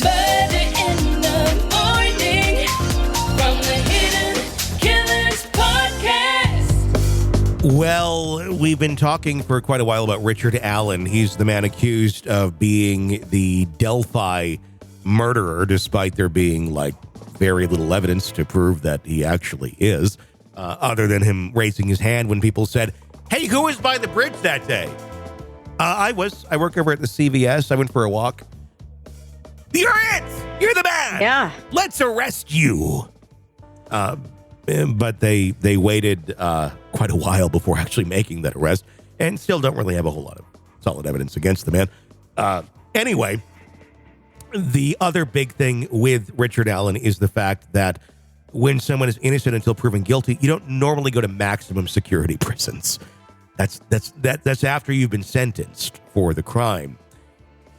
Murder in the morning from the Hidden Killers podcast. Well, we've been talking for quite a while about Richard Allen. He's the man accused of being the Delphi murderer, despite there being very little evidence to prove that he actually is, other than him raising his hand when people said, "Hey, who was by the bridge that day?" I work over at the CVS. I went for a walk. You're it! You're the man! Yeah. Let's arrest you. But they waited quite a while before actually making that arrest, and still don't really have a whole lot of solid evidence against the man. Anyway, the other big thing with Richard Allen is the fact that when someone is innocent until proven guilty, you don't normally go to maximum security prisons. That's after you've been sentenced for the crime.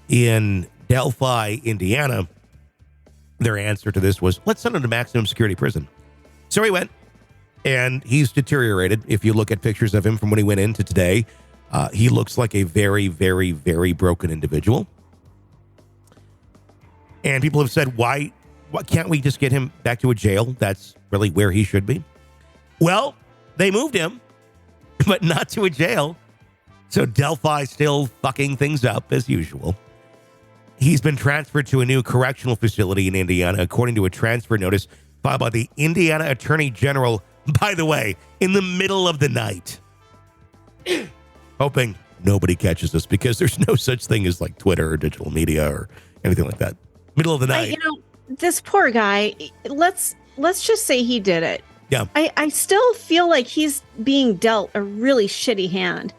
In Delphi, Indiana, their answer to this was, let's send him to maximum security prison. So he went, and he's deteriorated. If you look at pictures of him from when he went in to today, he looks like a very, very, very broken individual. And people have said, why can't we just get him back to a jail? That's really where he should be. Well, they moved him, but not to a jail. So Delphi still fucking things up as usual. He's been transferred to a new correctional facility in Indiana, according to a transfer notice filed by the Indiana Attorney General, by the way, in the middle of the night. Hoping nobody catches us, because there's no such thing as Twitter or digital media or anything like that. Middle of the night. This poor guy, let's just say he did it. Yeah. I still feel like he's being dealt a really shitty hand.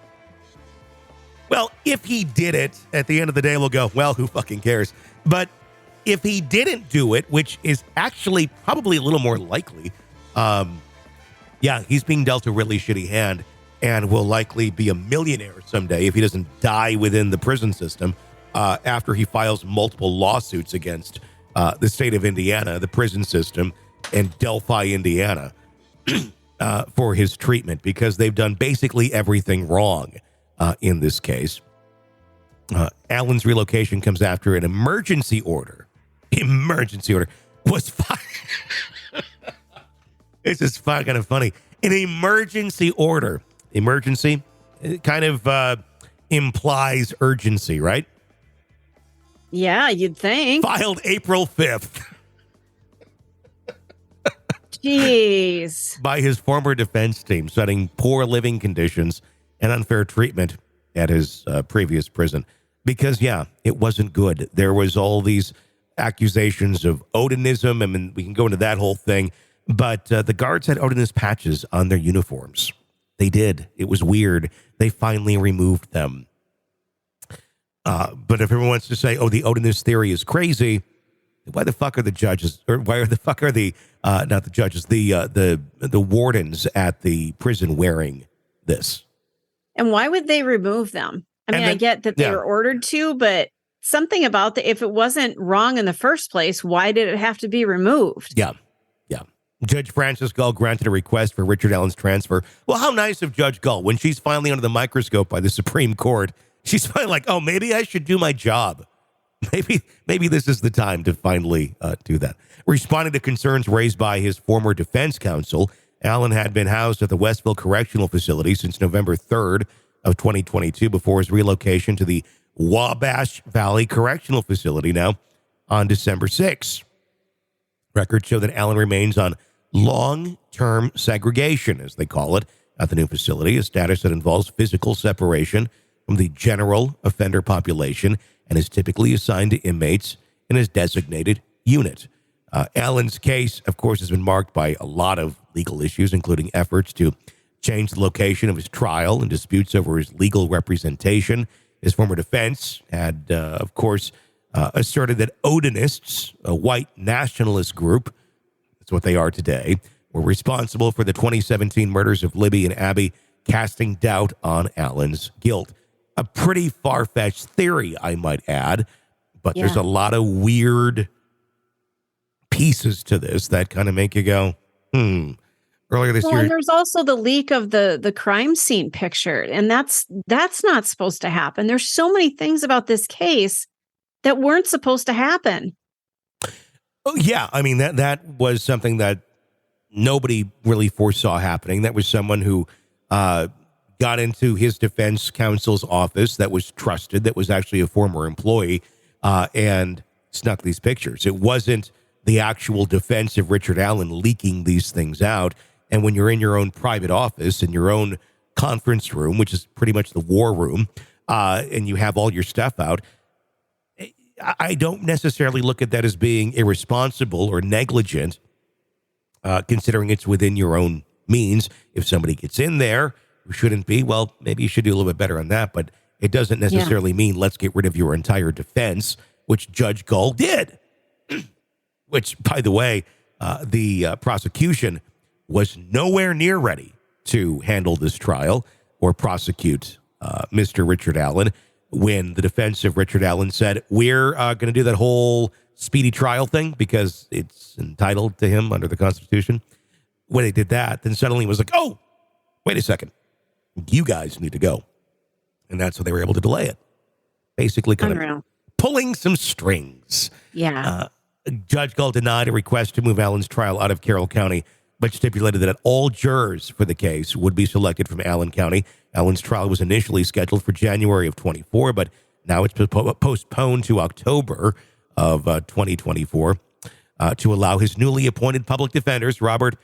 Well, if he did it, at the end of the day, we'll go, well, who fucking cares? But if he didn't do it, which is actually probably a little more likely, he's being dealt a really shitty hand and will likely be a millionaire someday if he doesn't die within the prison system after he files multiple lawsuits against the state of Indiana, the prison system, and Delphi, Indiana, for his treatment, because they've done basically everything wrong in this case. Allen's relocation comes after an emergency order. Was fine. It's just kind of funny. An emergency order. Emergency kind of implies urgency, right? Yeah, you'd think. Filed April 5th. Jeez. By his former defense team, citing poor living conditions and unfair treatment at his previous prison. Because, it wasn't good. There was all these accusations of Odinism. I mean, we can go into that whole thing. But the guards had Odinist patches on their uniforms. They did. It was weird. They finally removed them. But if everyone wants to say, the Odinist theory is crazy, why the fuck are the judges, or why the fuck are the, not the judges, the wardens at the prison wearing this? And why would they remove them? I mean, I get that they were ordered to, but something about if it wasn't wrong in the first place, why did it have to be removed? Yeah. Judge Frances Gull granted a request for Richard Allen's transfer. Well, how nice of Judge Gull. When she's finally under the microscope by the Supreme Court, she's finally like, maybe I should do my job. Maybe this is the time to finally do that. Responding to concerns raised by his former defense counsel, Allen had been housed at the Westville Correctional Facility since November 3rd of 2022 before his relocation to the Wabash Valley Correctional Facility now on December 6th. Records show that Allen remains on long-term segregation, as they call it, at the new facility, a status that involves physical separation from the general offender population and is typically assigned to inmates in his designated unit. Allen's case, of course, has been marked by a lot of legal issues, including efforts to change the location of his trial and disputes over his legal representation. His former defense had, of course, asserted that Odinists, a white nationalist group, that's what they are today, were responsible for the 2017 murders of Libby and Abby, casting doubt on Allen's guilt. A pretty far-fetched theory, I might add, but there's a lot of weird pieces to this that kind of make you go, Earlier this year, and there's also the leak of the crime scene picture, and that's not supposed to happen. There's so many things about this case that weren't supposed to happen. Oh, yeah. I mean, that was something that nobody really foresaw happening. That was someone who got into his defense counsel's office that was trusted, that was actually a former employee, and snuck these pictures. It wasn't the actual defense of Richard Allen leaking these things out. And when you're in your own private office, in your own conference room, which is pretty much the war room, and you have all your stuff out, I don't necessarily look at that as being irresponsible or negligent, considering it's within your own means. If somebody gets in there who shouldn't be, well, maybe you should do a little bit better on that. But it doesn't necessarily mean let's get rid of your entire defense, which Judge Gull did. Which, by the way, the prosecution was nowhere near ready to handle this trial or prosecute Mr. Richard Allen when the defense of Richard Allen said, we're going to do that whole speedy trial thing because it's entitled to him under the Constitution. When they did that, then suddenly it was like, oh, wait a second. You guys need to go. And that's how they were able to delay it. Basically kind of pulling some strings. Yeah. Judge Gull denied a request to move Allen's trial out of Carroll County, but stipulated that all jurors for the case would be selected from Allen County. Allen's trial was initially scheduled for January of 24, but now it's postponed to October of 2024 to allow his newly appointed public defenders, Robert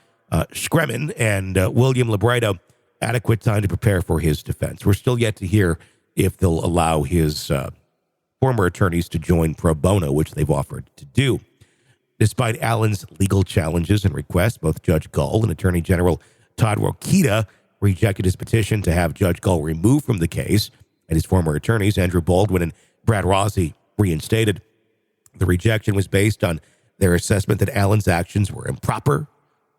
Scremin and William Libredo, adequate time to prepare for his defense. We're still yet to hear if they'll allow his former attorneys to join pro bono, which they've offered to do. Despite Allen's legal challenges and requests, both Judge Gull and Attorney General Todd Rokita rejected his petition to have Judge Gull removed from the case, and his former attorneys, Andrew Baldwin and Brad Rossi, reinstated. The rejection was based on their assessment that Allen's actions were improper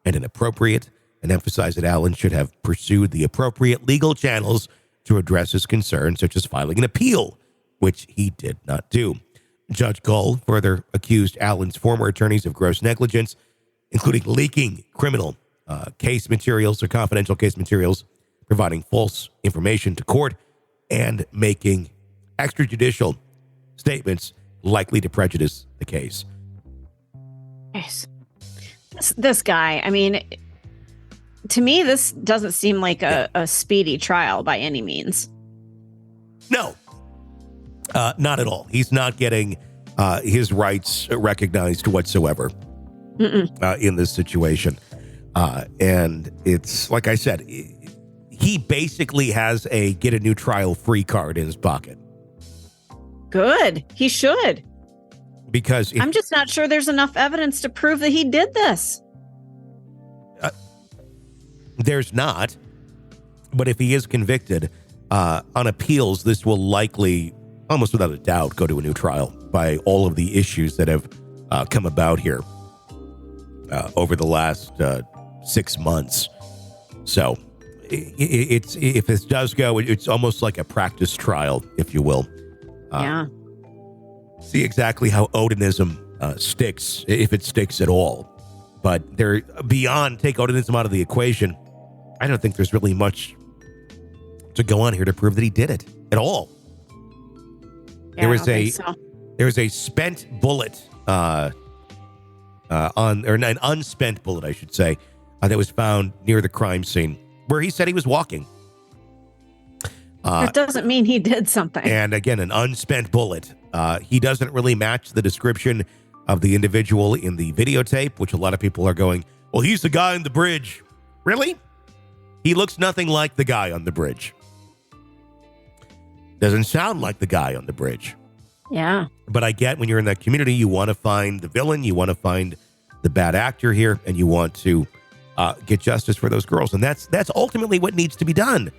and inappropriate, and emphasized that Allen should have pursued the appropriate legal channels to address his concerns, such as filing an appeal, which he did not do. Judge Gull further accused Allen's former attorneys of gross negligence, including leaking criminal case materials or confidential case materials, providing false information to court, and making extrajudicial statements likely to prejudice the case. Yes. This guy, I mean, to me, this doesn't seem like a speedy trial by any means. No. Not at all. He's not getting his rights recognized whatsoever in this situation. And it's, like I said, he basically has a get a new trial free card in his pocket. Good. He should. Because I'm just not sure there's enough evidence to prove that he did this. There's not. But if he is convicted on appeals, this will likely, almost without a doubt, go to a new trial by all of the issues that have come about here over the last 6 months. So it's if this does go, it's almost like a practice trial, if you will. Yeah. See exactly how Odinism sticks, if it sticks at all. But they're beyond, take Odinism out of the equation. I don't think there's really much to go on here to prove that he did it at all. Yeah, there was a spent bullet or an unspent bullet, I should say, that was found near the crime scene where he said he was walking. That doesn't mean he did something. And again, an unspent bullet. He doesn't really match the description of the individual in the videotape, which a lot of people are going, well, he's the guy on the bridge. Really? He looks nothing like the guy on the bridge. Doesn't sound like the guy on the bridge. Yeah. But I get when you're in that community, you want to find the villain, you want to find the bad actor here, and you want to get justice for those girls. And that's ultimately what needs to be done.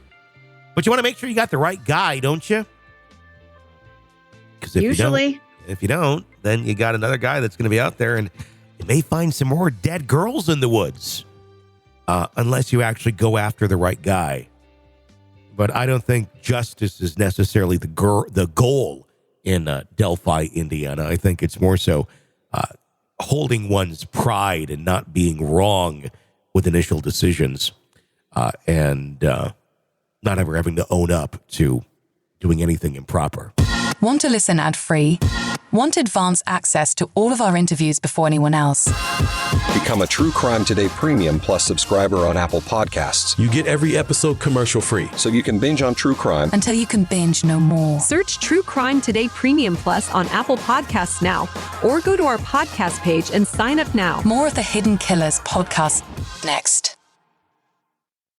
But you want to make sure you got the right guy, don't you? Because if you don't, then you got another guy that's going to be out there, and you may find some more dead girls in the woods, unless you actually go after the right guy. But I don't think justice is necessarily the goal in Delphi, Indiana. I think it's more so holding one's pride and not being wrong with initial decisions, and not ever having to own up to doing anything improper. Want to listen ad-free? Want advanced access to all of our interviews before anyone else? Become a True Crime Today Premium Plus subscriber on Apple Podcasts. You get every episode commercial-free. So you can binge on true crime until you can binge no more. Search True Crime Today Premium Plus on Apple Podcasts now, or go to our podcast page and sign up now. More of the Hidden Killers podcast next.